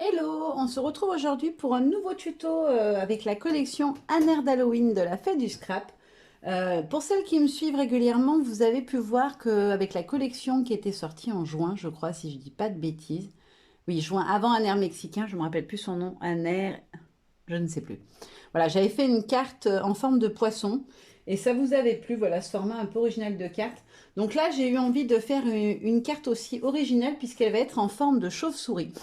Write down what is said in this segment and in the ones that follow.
Hello, on se retrouve aujourd'hui pour un nouveau tuto avec la collection Un air d'Halloween de la Fête du Scrap. Pour celles qui me suivent régulièrement, vous avez pu voir qu'avec la collection qui était sortie en juin, je crois, si je dis pas de bêtises, oui, juin, avant Un air mexicain, je me rappelle plus son nom, Un air, je ne sais plus. Voilà, j'avais fait une carte en forme de poisson et ça vous avait plu, voilà, ce format un peu original de carte. Donc là, j'ai eu envie de faire une carte aussi originale puisqu'elle va être en forme de chauve-souris.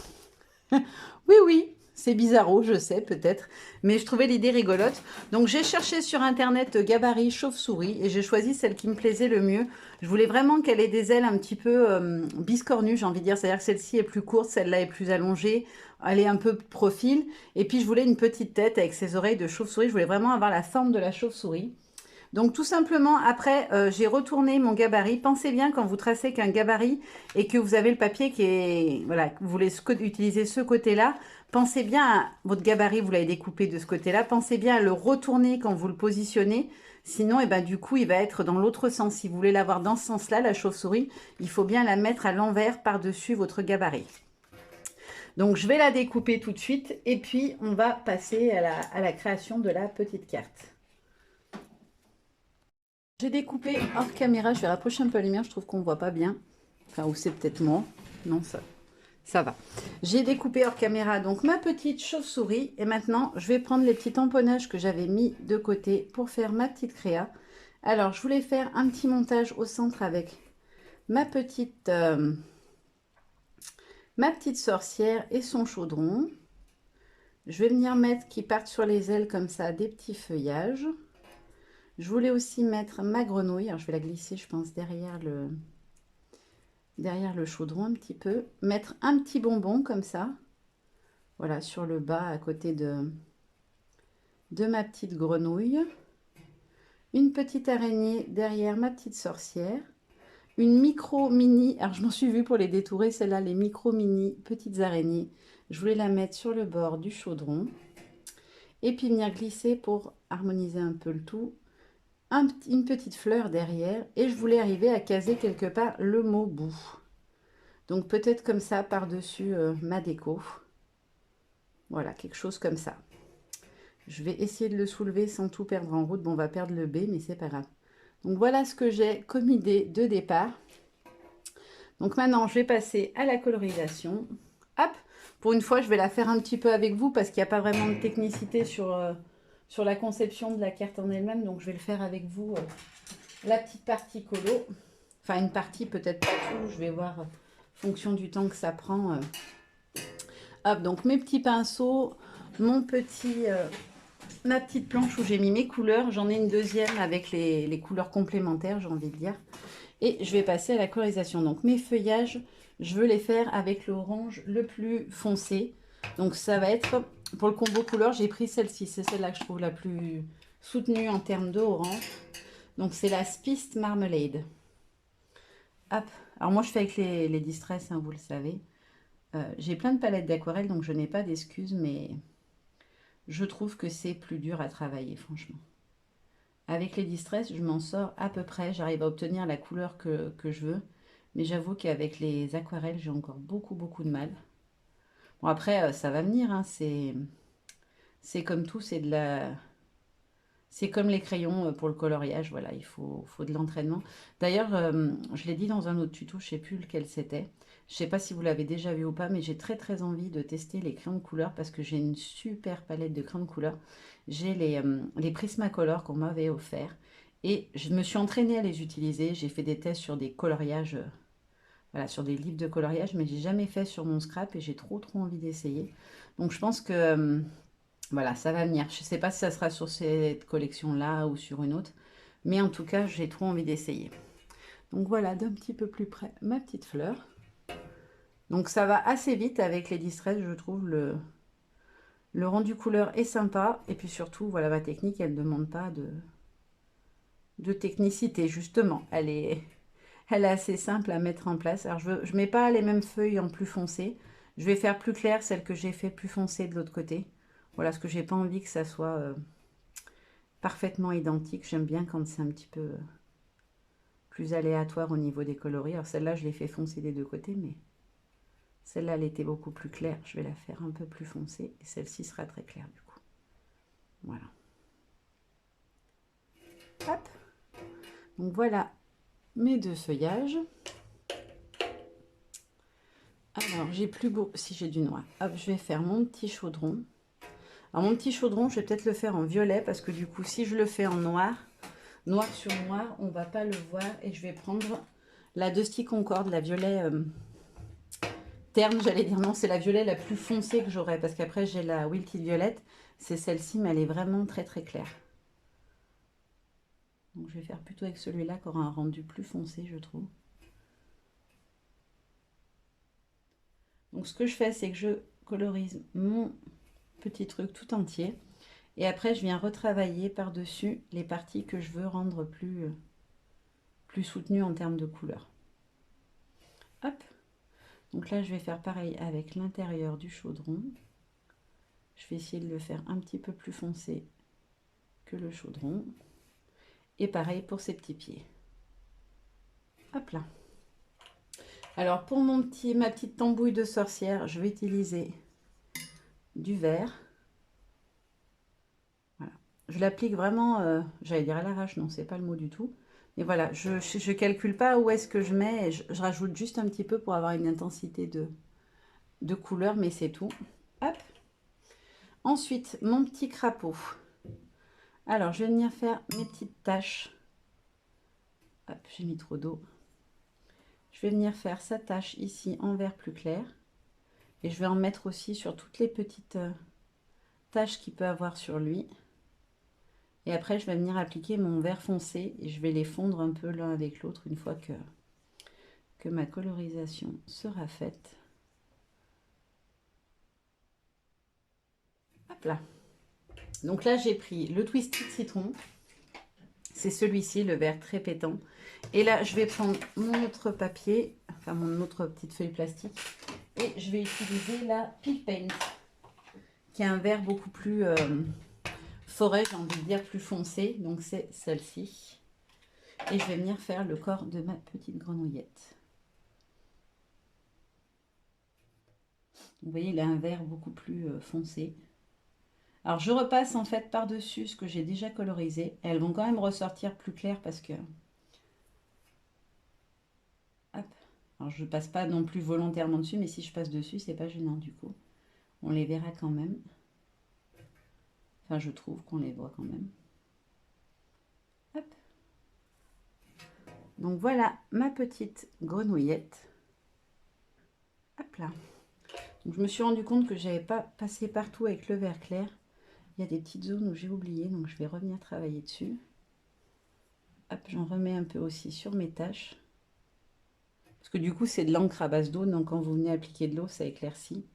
Oui, oui, c'est bizarro, je sais peut-être, mais je trouvais l'idée rigolote. Donc j'ai cherché sur internet gabarit chauve-souris et j'ai choisi celle qui me plaisait le mieux. Je voulais vraiment qu'elle ait des ailes un petit peu biscornues, j'ai envie de dire, c'est-à-dire que celle-ci est plus courte, celle-là est plus allongée, elle est un peu profil. Et puis je voulais une petite tête avec ses oreilles de chauve-souris, je voulais vraiment avoir la forme de la chauve-souris. Donc tout simplement, après, j'ai retourné mon gabarit. Pensez bien quand vous tracez qu'un gabarit et que vous avez le papier qui est... Voilà, que vous voulez utiliser ce côté-là, pensez bien à votre gabarit, vous l'avez découpé de ce côté-là. Pensez bien à le retourner quand vous le positionnez. Sinon, du coup, il va être dans l'autre sens. Si vous voulez l'avoir dans ce sens-là, la chauve-souris, il faut bien la mettre à l'envers par-dessus votre gabarit. Donc, je vais la découper tout de suite et puis on va passer à la création de la petite carte. J'ai découpé hors caméra, je vais rapprocher un peu la lumière, je trouve qu'on ne voit pas bien. Enfin, ou c'est peut-être moi. Non, ça va. J'ai découpé hors caméra donc ma petite chauve-souris. Et maintenant, je vais prendre les petits tamponnages que j'avais mis de côté pour faire ma petite créa. Alors, je voulais faire un petit montage au centre avec ma petite sorcière et son chaudron. Je vais venir mettre qui partent sur les ailes comme ça des petits feuillages. Je voulais aussi mettre ma grenouille. Alors, je vais la glisser, je pense, derrière le chaudron un petit peu. Mettre un petit bonbon comme ça. Voilà, sur le bas à côté de ma petite grenouille. Une petite araignée derrière ma petite sorcière. Une micro-mini, alors je m'en suis vue pour les détourer, celle-là, les micro-mini petites araignées. Je voulais la mettre sur le bord du chaudron. Et puis venir glisser pour harmoniser un peu le tout. Une petite fleur derrière. Et je voulais arriver à caser quelque part le mot bout. Donc peut-être comme ça par-dessus ma déco. Voilà, quelque chose comme ça. Je vais essayer de le soulever sans tout perdre en route. Bon, on va perdre le B, mais c'est pas grave. Donc voilà ce que j'ai comme idée de départ. Donc maintenant, je vais passer à la colorisation. Hop, pour une fois, je vais la faire un petit peu avec vous parce qu'il n'y a pas vraiment de technicité sur la conception de la carte en elle-même. Donc je vais le faire avec vous, la petite partie colo. Enfin, une partie, peut-être pas tout. Je vais voir fonction du temps que ça prend. Hop, donc mes petits pinceaux, ma petite planche où j'ai mis mes couleurs. J'en ai une deuxième avec les couleurs complémentaires, j'ai envie de dire. Et je vais passer à la colorisation. Donc mes feuillages, je veux les faire avec l'orange le plus foncé. Donc ça va être, pour le combo couleur, j'ai pris celle-ci. C'est celle-là que je trouve la plus soutenue en termes de orange. Donc c'est la Spiced Marmalade. Hop. Alors moi je fais avec les Distress, hein, vous le savez. J'ai plein de palettes d'aquarelle, donc je n'ai pas d'excuses, mais je trouve que c'est plus dur à travailler, franchement. Avec les Distress, je m'en sors à peu près. J'arrive à obtenir la couleur que je veux. Mais j'avoue qu'avec les aquarelles, j'ai encore beaucoup, beaucoup de mal. Bon, après, ça va venir, hein. C'est comme tout, c'est comme les crayons pour le coloriage. Voilà, faut de l'entraînement. D'ailleurs, je l'ai dit dans un autre tuto, je ne sais plus lequel c'était. Je ne sais pas si vous l'avez déjà vu ou pas, mais j'ai très très envie de tester les crayons de couleur parce que j'ai une super palette de crayons de couleur. J'ai les Prismacolor qu'on m'avait offert et je me suis entraînée à les utiliser. J'ai fait des tests sur des coloriages, voilà, sur des livres de coloriage, mais j'ai jamais fait sur mon scrap et j'ai trop trop envie d'essayer. Donc je pense que voilà, ça va venir. Je ne sais pas si ça sera sur cette collection-là ou sur une autre, mais en tout cas, j'ai trop envie d'essayer. Donc voilà, d'un petit peu plus près, ma petite fleur. Donc ça va assez vite avec les Distress, je trouve. Le rendu couleur est sympa. Et puis surtout, voilà, ma technique, elle ne demande pas de technicité, justement. Elle est assez simple à mettre en place. Alors, je ne mets pas les mêmes feuilles en plus foncé. Je vais faire plus clair celle que j'ai fait plus foncée de l'autre côté. Voilà, parce que j'ai pas envie que ça soit parfaitement identique. J'aime bien quand c'est un petit peu plus aléatoire au niveau des coloris. Alors, celle-là, je l'ai fait foncer des deux côtés, mais Celle-là, elle était beaucoup plus claire. Je vais la faire un peu plus foncée. Et celle-ci sera très claire du coup. Voilà. Hop. Donc voilà mes deux feuillages. Alors, j'ai plus beau... Si j'ai du noir. Hop, je vais faire mon petit chaudron. Alors, mon petit chaudron, je vais peut-être le faire en violet. Parce que du coup, si je le fais en noir, noir sur noir, on ne va pas le voir. Et je vais prendre la Dusty Concorde, la violet... terne, j'allais dire non, c'est la violet la plus foncée que j'aurai parce qu'après j'ai la Wilted Violette, c'est celle-ci mais elle est vraiment très très claire. Donc je vais faire plutôt avec celui-là qui aura un rendu plus foncé je trouve. Donc ce que je fais c'est que je colorise mon petit truc tout entier et après je viens retravailler par-dessus les parties que je veux rendre plus soutenues en termes de couleur. Hop. Donc là, je vais faire pareil avec l'intérieur du chaudron. Je vais essayer de le faire un petit peu plus foncé que le chaudron. Et pareil pour ces petits pieds. Hop là. Alors pour ma petite tambouille de sorcière, je vais utiliser du vert. Voilà. Je l'applique vraiment, j'allais dire à l'arrache, non, c'est pas le mot du tout. Mais voilà, je ne calcule pas où est-ce que je mets. Je rajoute juste un petit peu pour avoir une intensité de couleur, mais c'est tout. Hop. Ensuite, mon petit crapaud. Alors, je vais venir faire mes petites taches. Hop, j'ai mis trop d'eau. Je vais venir faire sa tache ici en vert plus clair. Et je vais en mettre aussi sur toutes les petites taches qu'il peut avoir sur lui. Et après, je vais venir appliquer mon vert foncé et je vais les fondre un peu l'un avec l'autre une fois que ma colorisation sera faite. Hop là. Donc là, j'ai pris le Twisted Citron. C'est celui-ci, le vert très pétant. Et là, je vais prendre mon autre papier, enfin mon autre petite feuille plastique. Et je vais utiliser la Peel Paint, qui est un vert beaucoup plus forêt, j'ai envie de dire plus foncé. Donc c'est celle-ci. Et je vais venir faire le corps de ma petite grenouillette. Vous voyez, il a un vert beaucoup plus foncé. Alors je repasse en fait par-dessus ce que j'ai déjà colorisé. Elles vont quand même ressortir plus claires parce que... Hop. Alors je ne passe pas non plus volontairement dessus, mais si je passe dessus, c'est pas gênant du coup. On les verra quand même. Enfin, je trouve qu'on les voit quand même. Hop. Donc voilà ma petite grenouillette. Hop là. Donc, je me suis rendu compte que je n'avais pas passé partout avec le vert clair. Il y a des petites zones où j'ai oublié, donc je vais revenir travailler dessus. Hop, j'en remets un peu aussi sur mes taches. Parce que du coup, c'est de l'encre à base d'eau, donc quand vous venez appliquer de l'eau, ça éclaircit.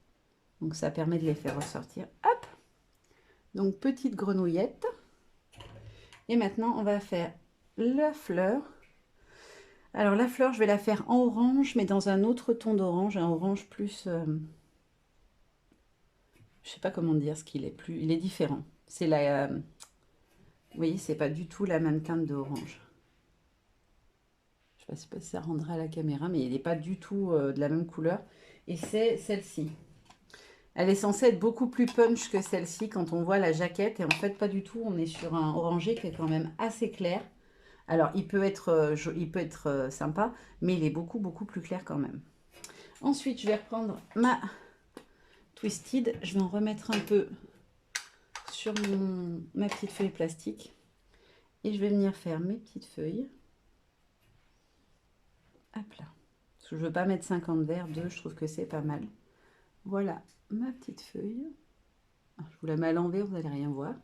Donc ça permet de les faire ressortir. Hop. Donc petite grenouillette. Et maintenant, on va faire la fleur. Alors la fleur, je vais la faire en orange, mais dans un autre ton d'orange, un orange plus... je sais pas comment dire ce qu'il est plus... Il est différent. C'est la... vous voyez, c'est pas du tout la même teinte d'orange. Je sais pas si ça rendra à la caméra, mais il n'est pas du tout de la même couleur. Et c'est celle-ci. Elle est censée être beaucoup plus punch que celle-ci quand on voit la jaquette. Et en fait, pas du tout. On est sur un orangé qui est quand même assez clair. Alors, il peut être sympa, mais il est beaucoup, beaucoup plus clair quand même. Ensuite, je vais reprendre ma Twisted. Je vais en remettre un peu sur ma petite feuille plastique. Et je vais venir faire mes petites feuilles. Hop là. Parce que je ne veux pas mettre 50 verres, 2, je trouve que c'est pas mal. Voilà ma petite feuille. Je vous la mets à l'envers, vous n'allez rien voir.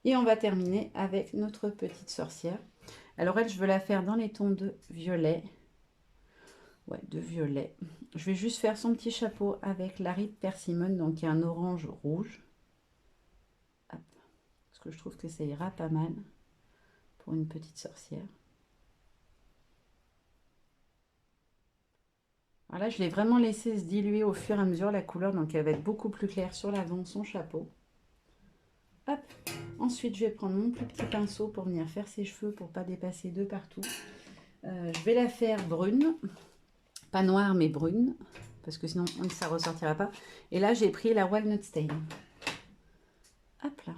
Et on va terminer avec notre petite sorcière. Alors elle, je veux la faire dans les tons de violet. Ouais, de violet. Je vais juste faire son petit chapeau avec la Rite Persimmon, donc qui est un orange rouge. Hop. Parce que je trouve que ça ira pas mal pour une petite sorcière. Alors là, je l'ai vraiment laissé se diluer au fur et à mesure la couleur, donc elle va être beaucoup plus claire sur l'avant, son chapeau. Hop. Ensuite, je vais prendre mon plus petit pinceau pour venir faire ses cheveux pour pas dépasser de partout. Je vais la faire brune, pas noire mais brune. parce que sinon ça ne ressortira pas. Et là, j'ai pris la Walnut Stain. Hop là.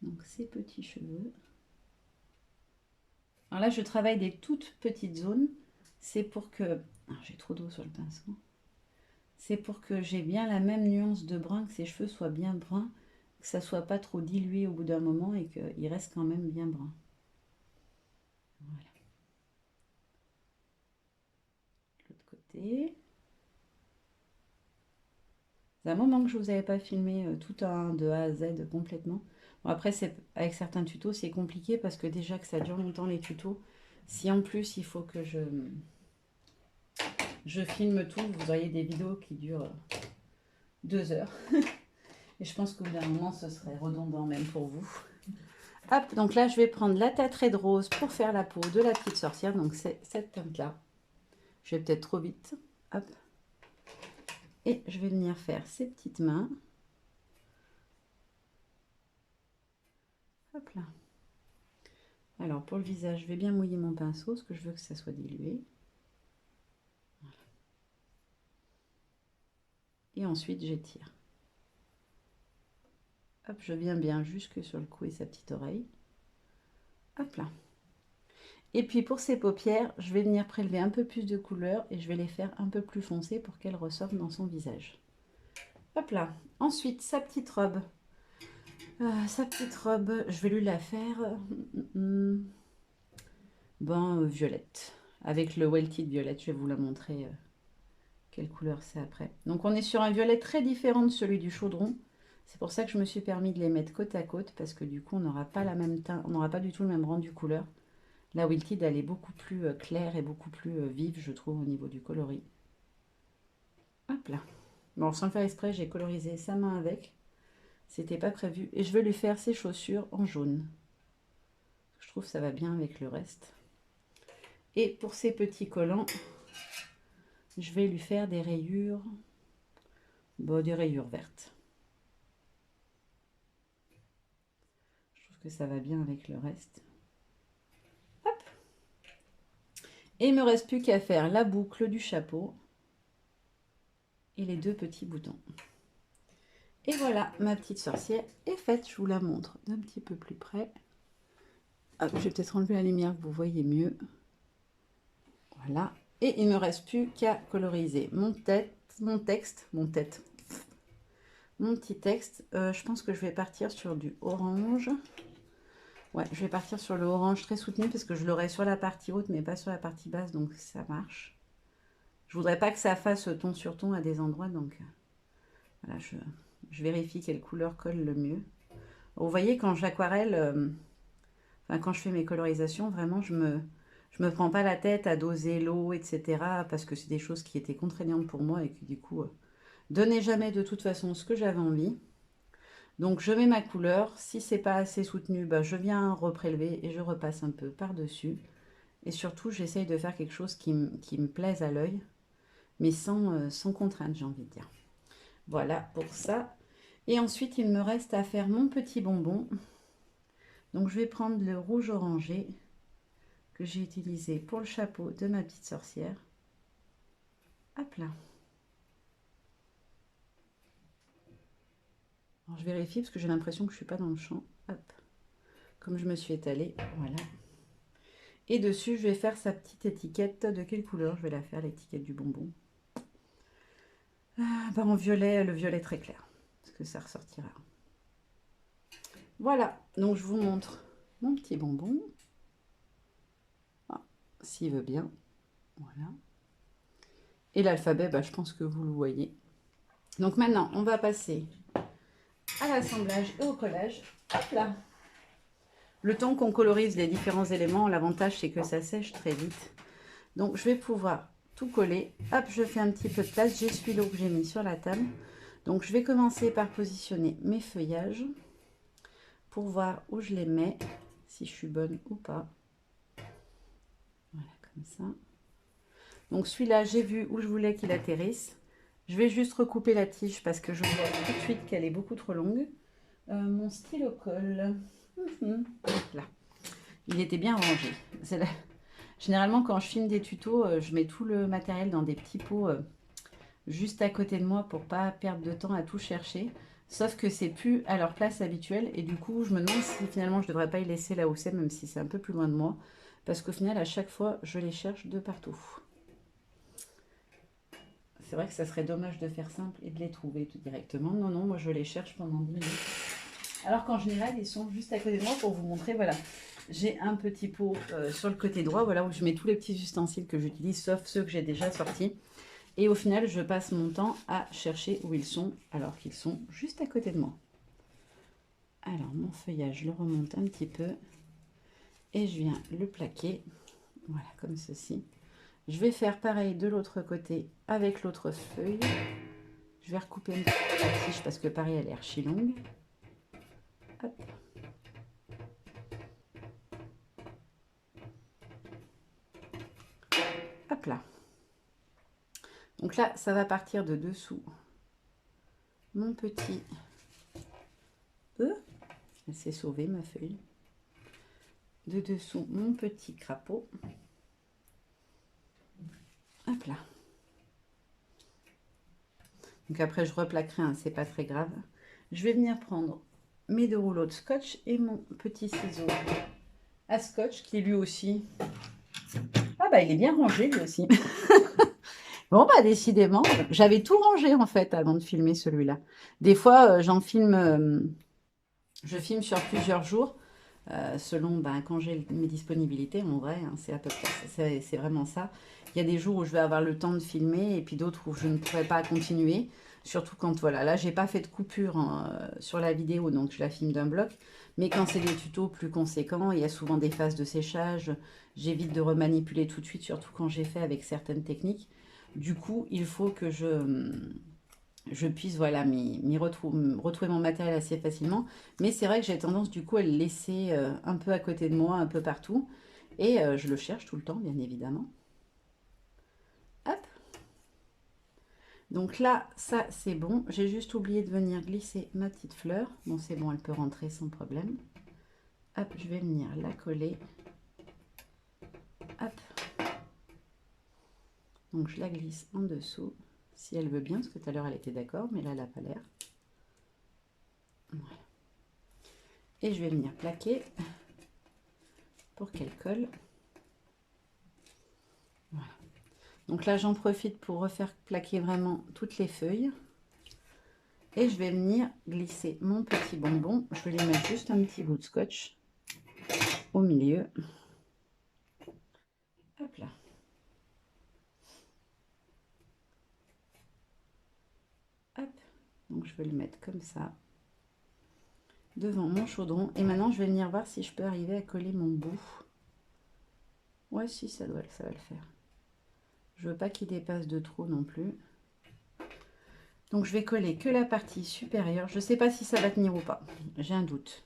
Donc, ces petits cheveux. Alors là, je travaille des toutes petites zones. C'est pour que... j'ai trop d'eau sur le pinceau. C'est pour que j'ai bien la même nuance de brun, que ses cheveux soient bien bruns, que ça soit pas trop dilué au bout d'un moment et qu'il reste quand même bien brun. Voilà. L'autre côté. C'est un moment que je vous avais pas filmé tout un de A à Z complètement. Bon, après, avec certains tutos, c'est compliqué parce que déjà que ça dure longtemps les tutos. Si en plus il faut que je filme tout, vous auriez des vidéos qui durent 2 heures. Et je pense qu'au bout d'un moment, ce serait redondant même pour vous. Hop, donc là, je vais prendre la Teintée de rose pour faire la peau de la petite sorcière. Donc, c'est cette teinte-là. Je vais peut-être trop vite. Hop. Et je vais venir faire ces petites mains. Hop là. Alors, pour le visage, je vais bien mouiller mon pinceau, parce que je veux que ça soit dilué. Voilà. Et ensuite, j'étire. Hop, je viens bien jusque sur le cou et sa petite oreille. Hop là. Et puis pour ses paupières, je vais venir prélever un peu plus de couleur et je vais les faire un peu plus foncées pour qu'elles ressortent dans son visage. Hop là. Ensuite, sa petite robe. Je vais lui la faire violette. Avec le Welted violette, je vais vous la montrer quelle couleur c'est après. Donc on est sur un violet très différent de celui du chaudron. C'est pour ça que je me suis permis de les mettre côte à côte parce que du coup on n'aura pas la même teinte, on n'aura pas du tout le même rendu couleur. La Wilted, elle est beaucoup plus claire et beaucoup plus vive, je trouve, au niveau du coloris. Hop là. Bon, sans le faire exprès, j'ai colorisé sa main avec. C'était pas prévu. Et je vais lui faire ses chaussures en jaune. Je trouve que ça va bien avec le reste. Et pour ses petits collants, je vais lui faire des rayures. Bon, des rayures vertes. Je trouve que ça va bien avec le reste. Hop. Et il ne me reste plus qu'à faire la boucle du chapeau et les 2 petits boutons. Et voilà, ma petite sorcière est faite. Je vous la montre d'un petit peu plus près. Hop, je vais peut-être enlever la lumière que vous voyez mieux. Voilà. Et il ne me reste plus qu'à coloriser mon petit texte. Je pense que je vais partir sur du orange. Ouais, je vais partir sur le orange très soutenu parce que je l'aurai sur la partie haute mais pas sur la partie basse, donc ça marche. Je voudrais pas que ça fasse ton sur ton à des endroits, donc voilà, je vérifie quelle couleur colle le mieux. Vous voyez, quand j'aquarelle, quand je fais mes colorisations, vraiment, je me prends pas la tête à doser l'eau, etc. parce que c'est des choses qui étaient contraignantes pour moi et qui, du coup, donnaient jamais de toute façon ce que j'avais envie. Donc, je mets ma couleur. Si c'est pas assez soutenu, je viens reprélever et je repasse un peu par-dessus. Et surtout, j'essaye de faire quelque chose qui me plaise à l'œil, mais sans contrainte, j'ai envie de dire. Voilà pour ça. Et ensuite, il me reste à faire mon petit bonbon. Donc, je vais prendre le rouge orangé que j'ai utilisé pour le chapeau de ma petite sorcière. Hop là. Alors, je vérifie parce que j'ai l'impression que je ne suis pas dans le champ. Hop. Comme je me suis étalée, voilà. Et dessus, je vais faire sa petite étiquette. De quelle couleur je vais la faire, l'étiquette du bonbon? En violet, le violet très clair. Parce que ça ressortira. Voilà, donc je vous montre mon petit bonbon. Ah, s'il veut bien. Voilà. Et l'alphabet, je pense que vous le voyez. Donc maintenant, on va passer à l'assemblage et au collage. Hop là. Le temps qu'on colorise les différents éléments, l'avantage c'est que ça sèche très vite. Donc je vais pouvoir tout coller. Hop, je fais un petit peu de place. J'essuie l'eau que j'ai mis sur la table. Donc je vais commencer par positionner mes feuillages pour voir où je les mets, si je suis bonne ou pas. Voilà, comme ça. Donc celui-là, j'ai vu où je voulais qu'il atterrisse. Je vais juste recouper la tige parce que je vois tout de suite qu'elle est beaucoup trop longue. Mon stylo colle. Là. Il était bien rangé. Généralement, quand je filme des tutos, je mets tout le matériel dans des petits pots juste à côté de moi pour pas perdre de temps à tout chercher. Sauf que c'est plus à leur place habituelle et du coup, je me demande si finalement je devrais pas y laisser là où c'est, même si c'est un peu plus loin de moi. Parce qu'au final, à chaque fois, je les cherche de partout. C'est vrai que ça serait dommage de faire simple et de les trouver tout directement. Non, non, moi je les cherche pendant 10 minutes. Alors qu'en général, ils sont juste à côté de moi pour vous montrer, voilà. J'ai un petit pot sur le côté droit, voilà, où je mets tous les petits ustensiles que j'utilise, sauf ceux que j'ai déjà sortis. Et au final, je passe mon temps à chercher où ils sont, alors qu'ils sont juste à côté de moi. Alors, mon feuillage, je le remonte un petit peu. Et je viens le plaquer, voilà, comme ceci. Je vais faire pareil de l'autre côté avec l'autre feuille. Je vais recouper un petit peu la tige parce que pareil, elle est archi longue. Hop. Hop là. Donc là, ça va partir de dessous. Mon petit... elle s'est sauvée, ma feuille. De dessous, mon petit crapaud. Hop là. Donc après, je replaquerai, hein, c'est pas très grave. Je vais venir prendre mes 2 rouleaux de scotch et mon petit ciseau à scotch qui lui aussi... Ah bah il est bien rangé lui aussi. Bon bah décidément, j'avais tout rangé en fait avant de filmer celui-là. Des fois j'en filme, je filme sur plusieurs jours selon quand j'ai mes disponibilités en vrai, hein, c'est à peu près, c'est vraiment ça. Il y a des jours où je vais avoir le temps de filmer et puis d'autres où je ne pourrai pas continuer. Surtout quand voilà, là j'ai pas fait de coupure sur la vidéo donc je la filme d'un bloc. Mais quand c'est des tutos plus conséquents, il y a souvent des phases de séchage. J'évite de remanipuler tout de suite, surtout quand j'ai fait avec certaines techniques. Du coup, il faut que je puisse voilà, retrouver mon matériel assez facilement. Mais c'est vrai que j'ai tendance du coup à le laisser un peu à côté de moi, un peu partout. Et je le cherche tout le temps, bien évidemment. Hop. Donc là, ça c'est bon. J'ai juste oublié de venir glisser ma petite fleur. Bon, c'est bon, elle peut rentrer sans problème. Hop, je vais venir la coller. Hop. Donc je la glisse en dessous, si elle veut bien, parce que tout à l'heure elle était d'accord, mais là elle n'a pas l'air. Voilà. Et je vais venir plaquer pour qu'elle colle. Voilà. Donc là j'en profite pour refaire plaquer vraiment toutes les feuilles. Et je vais venir glisser mon petit bonbon. Je vais lui mettre juste un petit bout de scotch au milieu. Hop là. Hop. Donc je vais le mettre comme ça devant mon chaudron. Et maintenant je vais venir voir si je peux arriver à coller mon bout. Ouais, si, ça va le faire. Je veux pas qu'il dépasse de trop non plus. Donc je vais coller que la partie supérieure. Je ne sais pas si ça va tenir ou pas. J'ai un doute.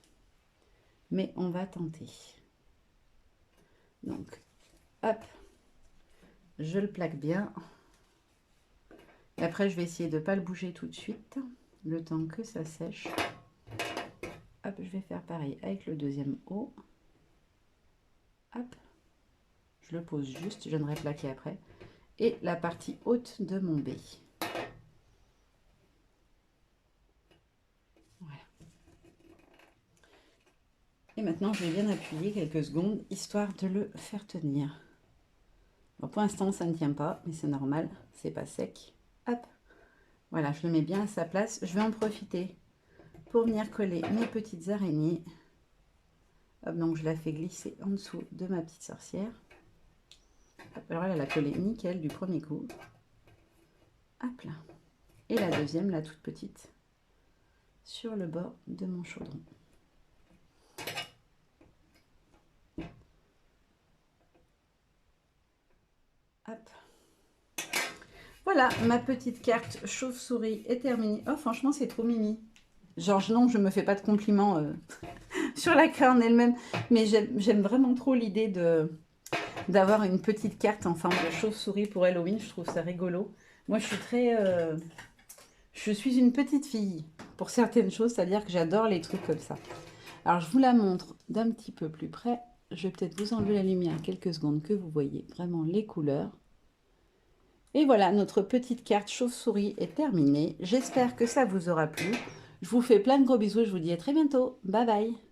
Mais on va tenter. Donc, hop. Je le plaque bien. Et après, je vais essayer de ne pas le bouger tout de suite. Le temps que ça sèche. Hop, je vais faire pareil avec le deuxième haut. Hop. Je le pose juste. Je viendrai plaquer après. Et la partie haute de mon B. Et maintenant, je vais bien appuyer quelques secondes, histoire de le faire tenir. Bon, pour l'instant, ça ne tient pas, mais c'est normal, c'est pas sec. Hop, voilà, je le mets bien à sa place. Je vais en profiter pour venir coller mes petites araignées. Hop, donc je la fais glisser en dessous de ma petite sorcière. Hop, alors elle a collé nickel du premier coup. Hop là. Et la deuxième, la toute petite, sur le bord de mon chaudron. Hop. Voilà, ma petite carte chauve-souris est terminée. Oh, franchement, c'est trop mimi. Genre, non, je me fais pas de compliments sur la carte en elle-même, mais j'aime vraiment trop l'idée d'avoir une petite carte en forme de chauve-souris pour Halloween. Je trouve ça rigolo. Moi, je suis je suis une petite fille pour certaines choses, c'est-à-dire que j'adore les trucs comme ça. Alors, je vous la montre d'un petit peu plus près. Je vais peut-être vous enlever la lumière quelques secondes que vous voyez vraiment les couleurs. Et voilà, notre petite carte chauve-souris est terminée. J'espère que ça vous aura plu. Je vous fais plein de gros bisous. Je vous dis à très bientôt. Bye bye.